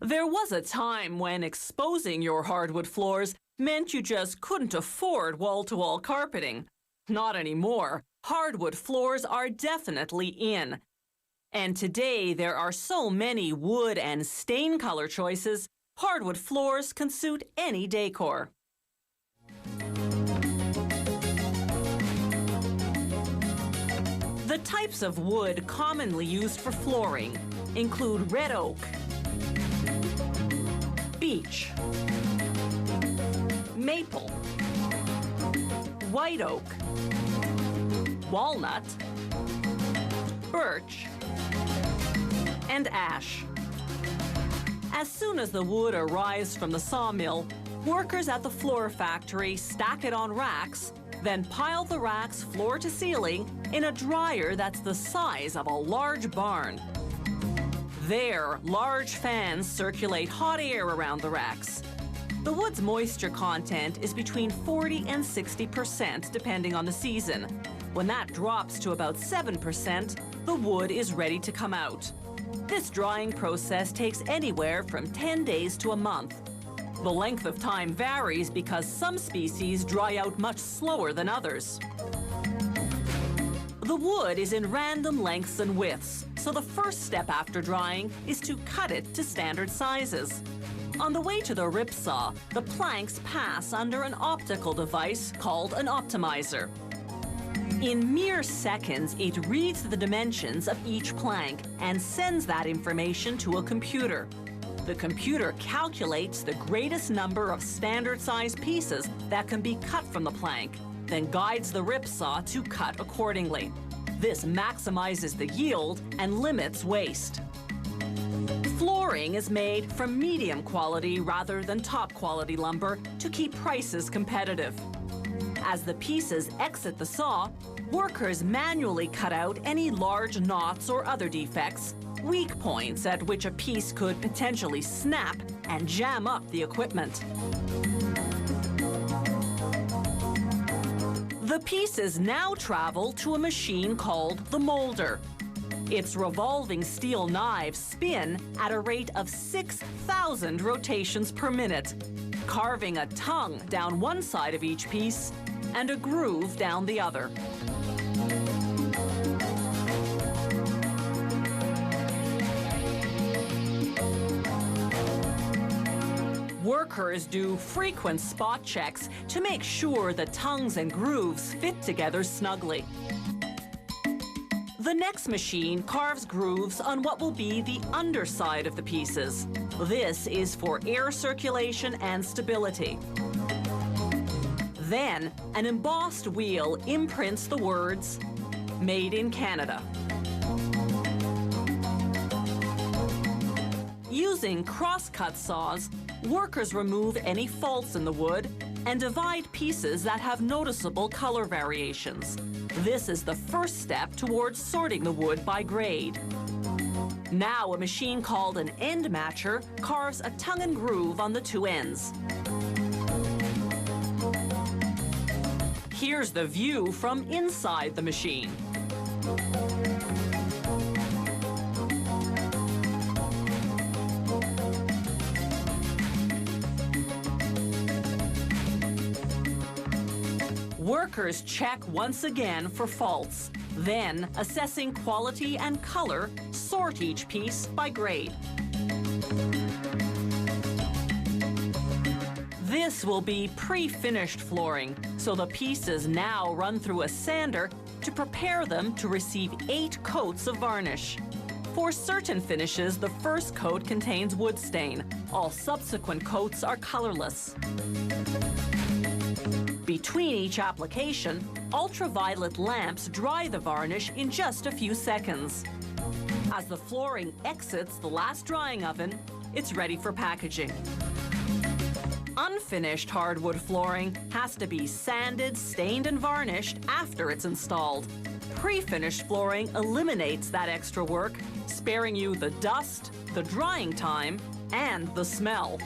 There was a time when exposing your hardwood floors meant you just couldn't afford wall-to-wall carpeting. Not anymore. Hardwood floors are definitely in. And today there are so many wood and stain color choices, hardwood floors can suit any decor. The types of wood commonly used for flooring include red oak, beech, maple, white oak, walnut, birch, and ash. As soon as the wood arrives from the sawmill, workers at the floor factory stack it on racks, then pile the racks floor to ceiling in a dryer that's the size of a large barn. There, large fans circulate hot air around the racks. The wood's moisture content is between 40 and 60% depending on the season. When that drops to about 7%, the wood is ready to come out. This drying process takes anywhere from 10 days to a month. The length of time varies because some species dry out much slower than others. The wood is in random lengths and widths, so the first step after drying is to cut it to standard sizes. On the way to the rip saw, the planks pass under an optical device called an optimizer. In mere seconds, it reads the dimensions of each plank and sends that information to a computer. The computer calculates the greatest number of standard-sized pieces that can be cut from the plank, then guides the rip saw to cut accordingly. This maximizes the yield and limits waste. Flooring is made from medium quality rather than top quality lumber to keep prices competitive. As the pieces exit the saw, workers manually cut out any large knots or other defects, weak points at which a piece could potentially snap and jam up the equipment. The pieces now travel to a machine called the molder. Its revolving steel knives spin at a rate of 6,000 rotations per minute, carving a tongue down one side of each piece and a groove down the other. Workers do frequent spot checks to make sure the tongues and grooves fit together snugly. The next machine carves grooves on what will be the underside of the pieces. This is for air circulation and stability. Then, an embossed wheel imprints the words, "Made in Canada." Using cross-cut saws, workers remove any faults in the wood and divide pieces that have noticeable color variations. This is the first step towards sorting the wood by grade. Now a machine called an end matcher carves a tongue and groove on the two ends. Here's the view from inside the machine. Workers check once again for faults. Then, assessing quality and color, sort each piece by grade. This will be pre-finished flooring, so the pieces now run through a sander to prepare them to receive 8 coats of varnish. For certain finishes, the first coat contains wood stain. All subsequent coats are colorless. Between each application, ultraviolet lamps dry the varnish in just a few seconds. As the flooring exits the last drying oven, it's ready for packaging. Unfinished hardwood flooring has to be sanded, stained, and varnished after it's installed. Pre-finished flooring eliminates that extra work, sparing you the dust, the drying time, and the smell.